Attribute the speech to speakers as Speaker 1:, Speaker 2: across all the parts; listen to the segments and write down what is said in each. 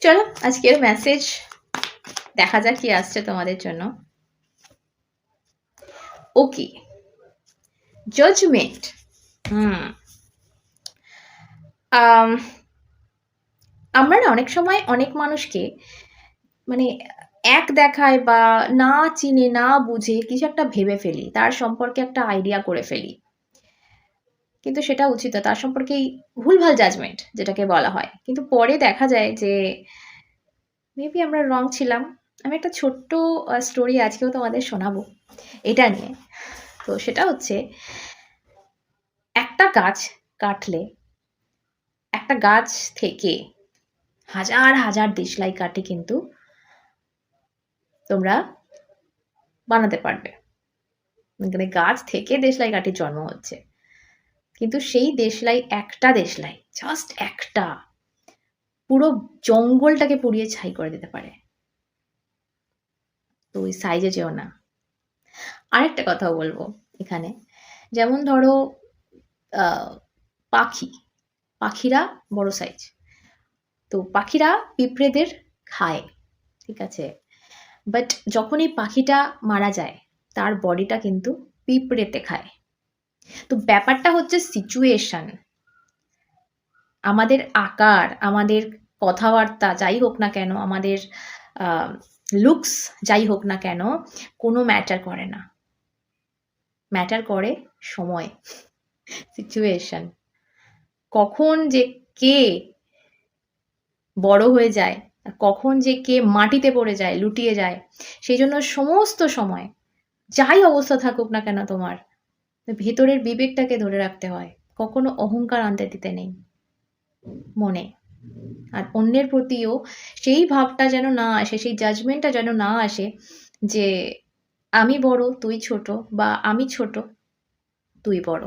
Speaker 1: চলো আজকের মেসেজ দেখা যাক কি আসছে তোমাদের জন্য। ওকে, জাজমেন্ট। আমরা না অনেক সময় অনেক মানুষকে মানে এক দেখায় বা না চিনে না বুঝে কিছু একটা ভেবে ফেলি, তার সম্পর্কে একটা আইডিয়া করে ফেলি, কিন্তু সেটা উচিত না। তার সম্পর্কেই ভুলভাল জাজমেন্ট যেটাকে বলা হয়, কিন্তু পরে দেখা যায় যে মেবি আমরা রং ছিলাম। আমি একটা ছোট্ট স্টোরি আজকেও তোমাদের শোনাবো এটা নিয়ে। তো সেটা হচ্ছে, একটা গাছ কাটলে একটা গাছ থেকে হাজার হাজার দেশলাই কাঠি কিন্তু তোমরা বানাতে পারবে। মানে গাছ থেকে দেশলাই কাঠির জন্ম হচ্ছে, কিন্তু সেই দেশলাই, একটা দেশলাই, জাস্ট একটা, পুরো জঙ্গলটাকে পুড়িয়ে ছাই করে দিতে পারে। তো ওই সাইজে যেও না। আরেকটা কথাও বলবো এখানে, যেমন ধরো পাখি, পাখিরা বড় সাইজ, তো পাখিরা পিঁপড়েদের খায়, ঠিক আছে, বাট যখন এই পাখিটা মারা যায় তার বডিটা কিন্তু পিঁপড়েতে খায়। তো ব্যাপারটা হচ্ছে সিচুয়েশন। আমাদের আকার, আমাদের কথাবার্তা যাই হোক না কেন, আমাদের লুকস যাই হোক না কেন, কোনো ম্যাটার করে না। ম্যাটার করে সময়, সিচুয়েশন। কখন যে কে বড় হয়ে যায়, আর কখন যে কে মাটিতে পড়ে যায়, লুটিয়ে যায়, সেই জন্য সমস্ত সময় যাই অবস্থা থাকুক না কেন তোমার, ভেতরের বিবেকটাকে ধরে রাখতে হয়। কখনো অহংকার আনতে দিতে নেই মনে। আর অন্যের প্রতিও সেই ভাবটা যেন না আসে, সেই জাজমেন্টটা যেন না আসে যে আমি বড় তুই ছোট, বা আমি ছোট তুই বড়।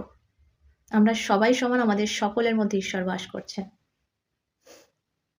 Speaker 1: আমরা সবাই সমান, আমাদের সকলের মধ্যে ঈশ্বর বাস করছেন।